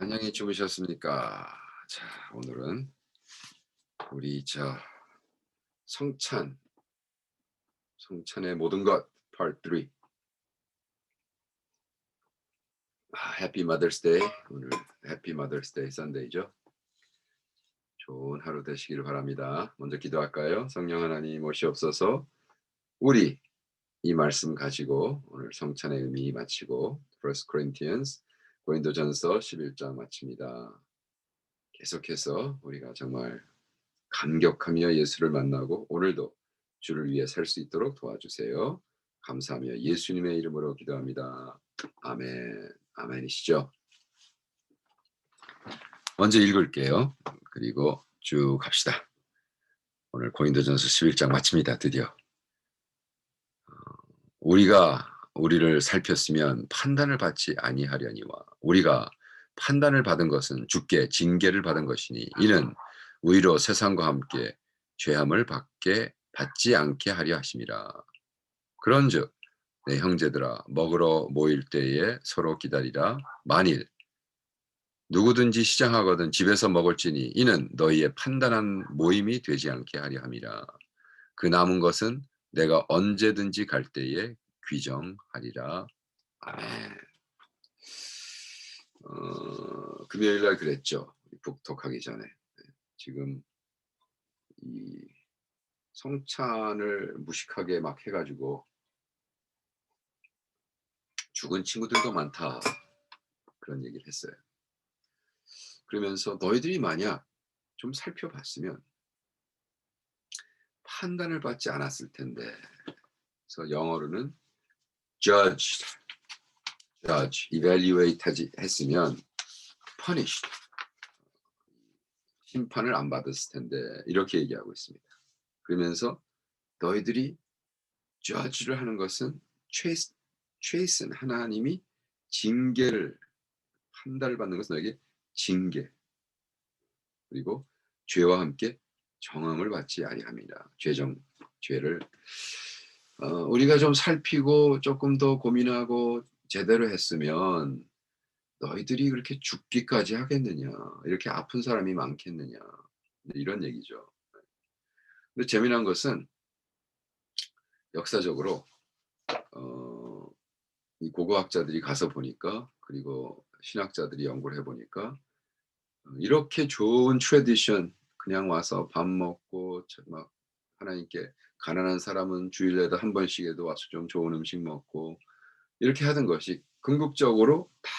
안녕히 주무셨습니까? 자, 오늘은 우리 성찬, 성찬의 모든 것 Part 3. 해피 마더스 데이. 오늘 해피 마더스 데이 선데이죠. 좋은 하루 되시기를 바랍니다. 먼저 기도할까요? 성령 하나님 오시옵소서. 우리 이 말씀 가지고 오늘 성찬의 의미 마치고 First Corinthians 고린도전서 11장 마칩니다. 계속해서 우리가 정말 감격하며 예수를 만나고 오늘도 주를 위해 살 수 있도록 도와주세요. 감사하며 예수님의 이름으로 기도합니다. 아멘. 아멘이시죠? 먼저 읽을게요. 그리고 쭉 갑시다. 오늘 고린도전서 11장 마칩니다. 드디어. 우리가 우리를 살폈으면 판단을 받지 아니하려니와 우리가 판단을 받은 것은 주께 징계를 받은 것이니 이는 의로 세상과 함께 죄함을 받지 않게 하려 하심이라. 그런즉 내 형제들아 먹으러 모일 때에 서로 기다리라. 만일 누구든지 시장하거든 집에서 먹을지니 이는 너희의 판단한 모임이 되지 않게 하려 함이라. 그 남은 것은 내가 언제든지 갈 때에 귀정하리라. 아멘. 금요일 날 그랬죠. 북톡하기 전에. 지금 이 성찬을 무식하게 막 해가지고 죽은 친구들도 많다. 그런 얘기를 했어요. 그러면서 너희들이 만약 좀 살펴봤으면 판단을 받지 않았을 텐데. 그래서 영어로는 evaluate 했으면 punished, 심판을 안 받았을 텐데 이렇게 얘기하고 있습니다. 그러면서 너희들이 judge를 하는 것은 chasten, 하나님이 징계를 판단을 받는 것은 너에게 징계, 그리고 죄와 함께 정함을 받지 아니함이라. 죄를 우리가 좀 살피고 조금 더 고민하고 제대로 했으면 너희들이 그렇게 죽기까지 하겠느냐, 이렇게 아픈 사람이 많겠느냐, 이런 얘기죠. 근데 재미난 것은 역사적으로 이 고고학자들이 가서 보니까, 그리고 신학자들이 연구를 해보니까 이렇게 좋은 트래디션, 그냥 와서 밥 먹고 막 하나님께, 가난한 사람은 주일에도 한 번씩에도 와서 좀 좋은 음식 먹고 이렇게 하던 것이 궁극적으로 다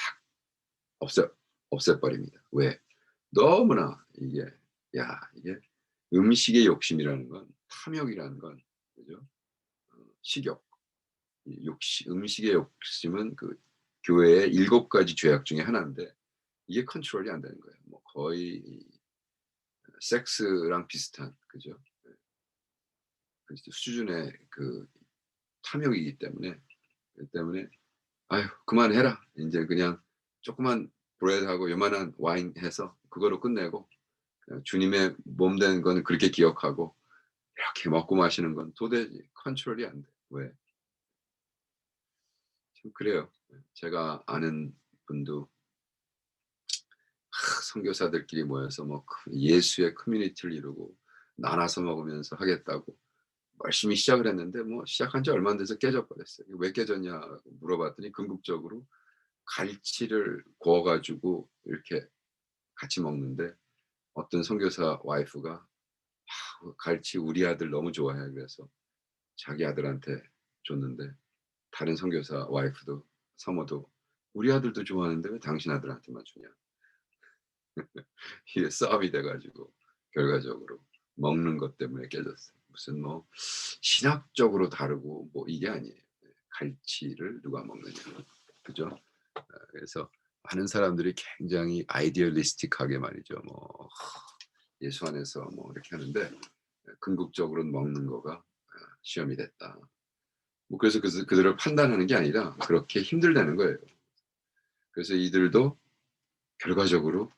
없애 없애버립니다. 왜? 너무나 이게 음식의 욕심이라는 건, 탐욕이라는 건, 그죠? 식욕, 음식의 욕심은 그 교회의 7가지 죄악 중에 하나인데 이게 컨트롤이 안 되는 거예요. 뭐 거의 섹스랑 비슷한, 그죠? 그 수준의 그 탐욕이기 때문에, 아유 그만해라. 인제 그냥 조그만 브레드하고 요만한 와인 해서 그거로 끝내고, 그냥 주님의 몸 된 건 그렇게 기억하고 이렇게 먹고 마시는 건 도저히 컨트롤이 안 돼. 왜? 참 그래요. 제가 아는 분도 선교사들끼리 모여서 뭐 예수의 커뮤니티를 이루고 나눠서 먹으면서 하겠다고 열심히 시작을 했는데, 뭐 시작한 지 얼마 안 돼서 깨져 버렸어요. "왜 깨졌냐?" 물어봤더니 궁극적으로 갈치를 구워 가지고 이렇게 같이 먹는데, 어떤 선교사 와이프가 갈치 우리 아들 너무 좋아해." 그래서 자기 아들한테 줬는데, 다른 선교사 와이프도, 사모도 "우리 아들도 좋아하는데 왜 당신 아들한테만 주냐." 이게 싸움이 돼 가지고 결과적으로 먹는 것 때문에 깨졌어요. 무슨 뭐 신학적으로 다르고 뭐 이게 아니에요. 갈치를 누가 먹느냐. 그죠? 그래서 많은 사람들이 굉장히 아이디얼리스틱하게 말이죠. 뭐 예수 안에서 뭐 이렇게 하는데, 궁극적으로는 먹는 거가 시험이 됐다. 뭐 그래서 그들을 판단하는 게 아니라 그렇게 힘들다는 거예요. 그래서 이들도 결과적으로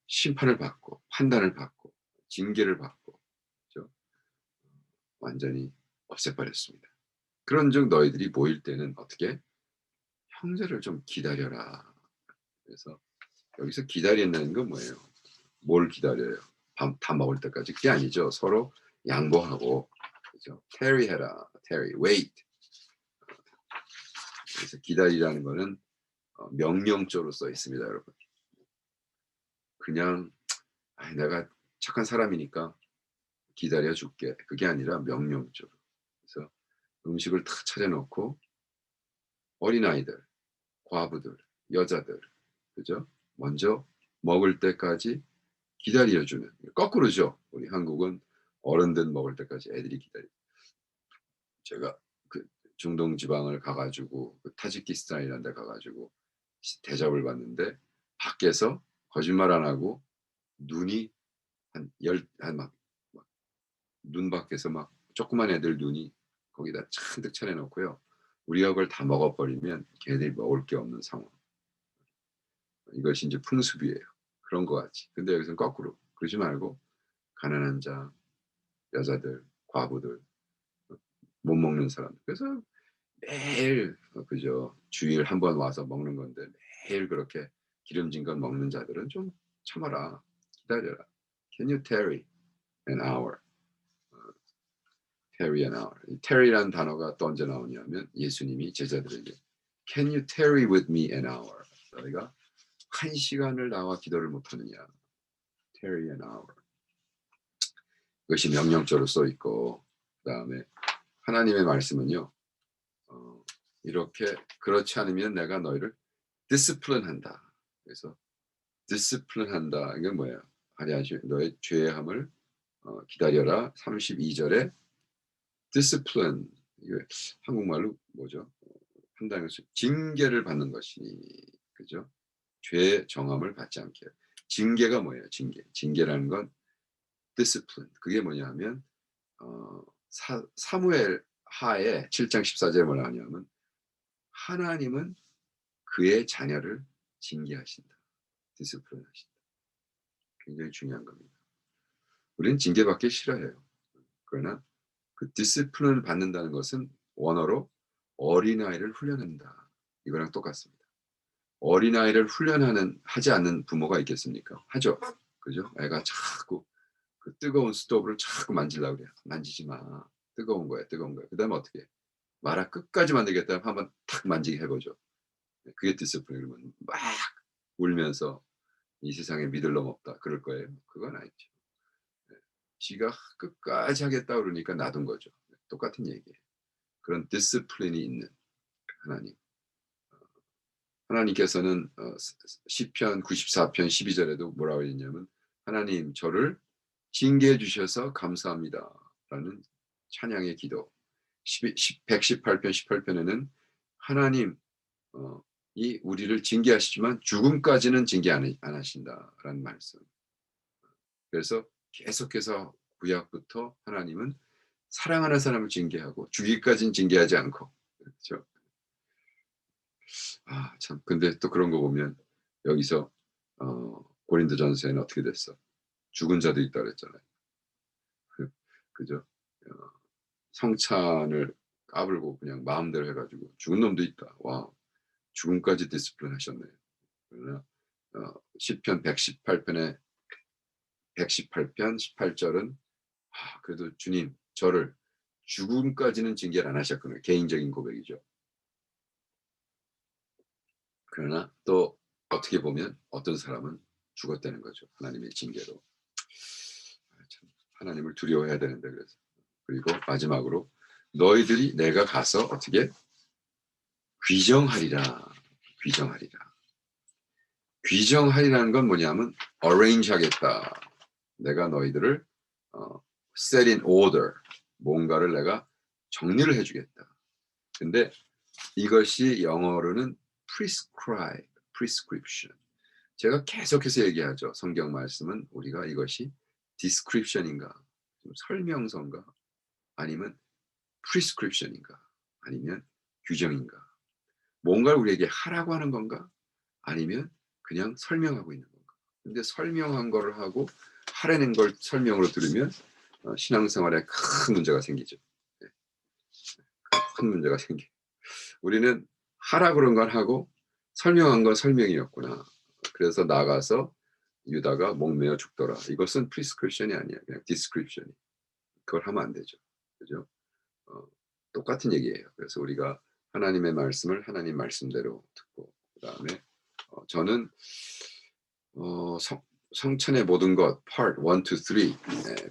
심판을 받고 판단을 받고 징계를 받고, 그죠? 완전히 없애버렸습니다. 그런즉 너희들이 모일 때는 어떻게? 형제를 좀 기다려라. 그래서 여기서 기다린다는 건 뭐예요? 뭘 기다려요? 다 먹을 때까지? 그게 아니죠. 서로 양보하고, 그죠? tarry 해라. tarry, wait. 그래서 기다리라는 거는 명령조로 써 있습니다, 여러분. 그냥 내가 착한 사람이니까 기다려 줄게. 그게 아니라 명령조로. 그래서 음식을 다 차려놓고 어린아이들, 과부들, 여자들, 그죠? 먼저 먹을 때까지 기다려주는. 거꾸로죠. 우리 한국은 어른들 먹을 때까지 애들이 기다려. 제가 그 중동 지방을 가가지고 그 타지키스탄이라는 데 가가지고 대접을 받는데 밖에서 거짓말 안 하고 눈이 막 눈 밖에서 막 조그만 애들 눈이 거기다 잔뜩 차려 놓고요. 우리가 그걸 다 먹어 버리면 걔네들이 먹을 게 없는 상황. 이것이 인제 풍습이에요. 그런 것 같이. 근데 여기서는 거꾸로. 그러지 말고 가난한 자, 여자들, 과부들, 못 먹는 사람들. 그래서 매일 그죠. 주일에 한 번 와서 먹는 건데 매일 그렇게 기름진 걸 먹는 자들은 좀 참아라. 기다려라. Can you tarry an hour? 어 tarry an hour. 이 tarry라는 단어가 또 언제 나오냐면 예수님이 제자들에게 "Can you tarry with me an hour?" 너희가 한 시간을 나와 기도를 못 하느냐. tarry an hour. 그것이 명령조로 써 있고 그다음에 하나님의 말씀은요. 이렇게 그렇지 않으면 내가 너희를 디스플린한다. 그래서 디스플린한다. 이게 뭐예요? 아니하시 너의 죄함을 기다려라. 32절에 디스플린 이게 한국말로 뭐죠? 한다면서 징계를 받는 것이니 그죠? 죄의 정함을 받지 않게. 징계가 뭐예요? 징계. 징계라는 건 디스플린. 그게 뭐냐면 사무엘 하에 7장 14절에 뭐라 하냐면 하나님은 그의 자녀를 징계하신다. 디스플린 하신다. 굉장히 중요한 겁니다. 우리는 징계받기 싫어해요. 그러나 그 디스플린을 받는다는 것은 원어로 어린아이를 훈련한다. 이거랑 똑같습니다. 어린아이를 하지 않는 부모가 있겠습니까? 하죠. 그죠? 애가 자꾸 그 뜨거운 스토브를 자꾸 만지려고 그래요. "만지지 마. 뜨거운 거야, 뜨거운 거야." 그다음에 어떻게 해? 말아 끝까지 만들겠다 하면 한번 탁 만지게 해 보죠. 그게 디스플린. 그러면 막 울면서 "이 세상에 믿을 놈 없다." 그럴 거예요? 그건 아니죠. 네. 지가 끝까지 하겠다 그러니까 놔둔 거죠. 똑같은 얘기예요. 그런 디스플린이 있는 하나님. 하나님께서는 시편 94편 12절에도 뭐라고 했냐면 "하나님 저를 징계해 주셔서 감사합니다."라는 찬양의 기도. 118편 18편에는 "하나님 이 우리를 징계하시지만 죽음까지는 징계 안 하신다."라는 말씀. 그래서 계속해서 구약부터 하나님은 사랑하는 사람을 징계하고 죽이기까지는 징계하지 않고 그렇죠. 참 근데 또 그런 거 보면 여기서 고린도전서에는 어떻게 됐어? 죽은 자도 있다 그랬잖아요. 그죠? 어 성찬을 까불고 그냥 마음대로 해 가지고 죽은 놈도 있다. 와 죽음까지 디스플린 하셨네요. 그러나 시편 118편에 118편 18절은 그래도 주님 저를 죽음까지는 징계를 안 하셨구나. 개인적인 고백이죠. 그러나 또 어떻게 보면 어떤 사람은 죽었다는 거죠. 하나님의 징계로. 참 하나님을 두려워해야 되는데 그래서. 그리고 마지막으로 너희들이 내가 가서 어떻게 귀정하리라. 귀정하리라. 귀정하리라는 건 뭐냐면 arrange 하겠다. 내가 너희들을 set in order. 뭔가를 내가 정리를 해 주겠다. 근데 이것이 영어로는 prescription. 제가 계속해서 얘기하죠. 성경 말씀은 우리가 이것이 description인가, 좀 설명서인가, 아니면 prescription인가, 아니면 규정인가. 뭔가를 우리에게 하라고 하는 건가, 아니면 그냥 설명하고 있는 건가. 근데 설명한 거를 하고 하라는 걸 설명으로 들으면 신앙생활에 큰 문제가 생기죠. 네. 큰 문제가 생겨. 우리는 하라 그런 걸 하고 설명한 건 설명이었구나. 그래서 나가서 유다가 목매어 죽더라. 이것은 프리스크립션이 아니야. 그냥 디스크립션이. 그걸 하면 안 되죠. 그죠? 어, 똑같은 얘기예요. 그래서 우리가 하나님의 말씀을 하나님 말씀대로 듣고 그다음에 저는 성찬의 모든 것 part 1 to 3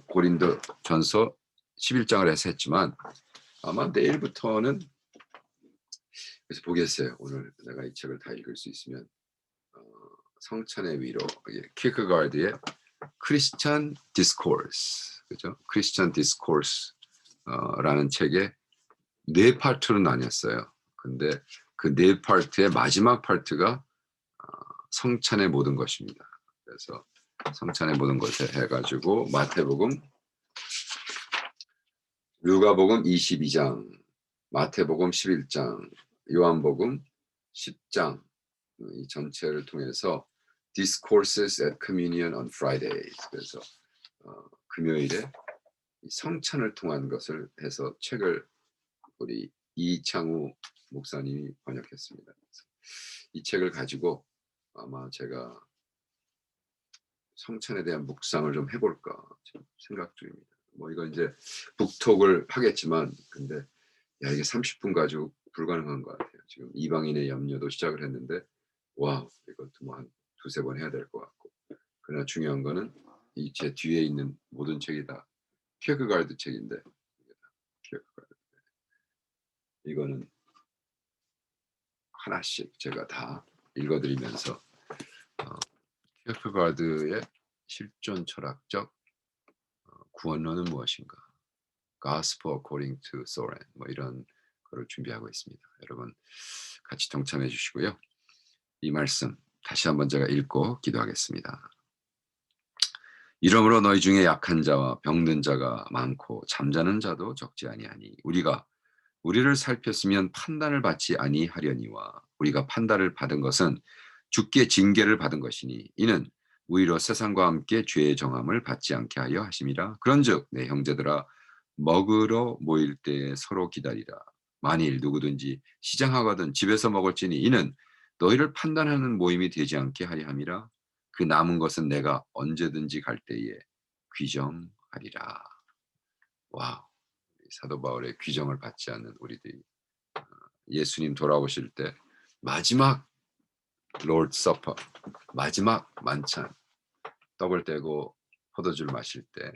고린도전서 11장을 해서 했지만 아마 내일부터는 그래서 보겠어요. 오늘 내가 이 책을 다 읽을 수 있으면 성찬의 위로 키크가르드의 크리스찬 디스코스 그죠? 크리스찬 디스코스 라는 책에 4파트로 나뉘었어요. 근데 그 4파트의 마지막 파트가 성찬의 모든 것입니다. 그래서 성찬의 모든 것을 해가지고 마태복음, 누가복음 22장, 마태복음 11장, 요한복음 10장 이 전체를 통해서 Discourses at Communion on Fridays 그래서 금요일에 성찬을 통한 것을 해서 책을 우리 이창우 목사님이 번역했습니다. 이 책을 가지고 아마 제가 성찬에 대한 묵상을 좀 해볼까 지금 생각 중입니다. 뭐 이건 이제 북톡을 하겠지만 근데 야 이게 30분 가지고 불가능한 것 같아요. 지금 이방인의 염려도 시작을 했는데 와 이것도 뭐 한 두세 번 해야 될 것 같고 그러나 중요한 거는 이 제 뒤에 있는 모든 책이 다 킬크가르드 책인데 킬크가르드. 이거는 하나씩 제가 다 읽어드리면서 킬크가르드의 실존 철학적 구원론은 무엇인가? Gospel according to Soren 뭐 이런 거를 준비하고 있습니다. 여러분 같이 동참해 주시고요. 이 말씀 다시 한번 제가 읽고 기도하겠습니다. 이러므로 너희 중에 약한 자와 병든 자가 많고 잠자는 자도 적지 아니하니 우리가 우리를 살폈으면 판단을 받지 아니하려니와 우리가 판단을 받은 것은 주께 징계를 받은 것이니 이는 우리로 세상과 함께 죄의 정함을 받지 않게 하려 하심이라. 그런즉 내 형제들아 먹으러 모일 때에 서로 기다리라. 만일 누구든지 시장하거든 집에서 먹을지니 이는 너희를 판단하는 모임이 되지 않게 하려 함이라. 그 남은 것은 내가 언제든지 갈 때에 귀정하리라. 와우. 사도 바울의 귀정을 받지 않는 우리들이 예수님 돌아오실 때 마지막 롤드 서퍼 마지막 만찬 떡을 떼고 포도주를 마실 때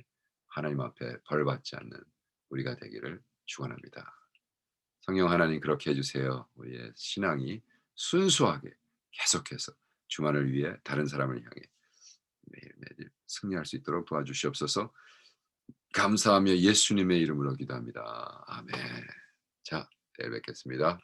하나님 앞에 벌 받지 않는 우리가 되기를 축원합니다. 성령 하나님 그렇게 해주세요. 우리의 신앙이 순수하게 계속해서 주만을 위해 다른 사람을 향해 매일매일 승리할 수 있도록 도와주시옵소서. 감사하며 예수님의 이름으로 기도합니다. 아멘. 자, 내일 뵙겠습니다.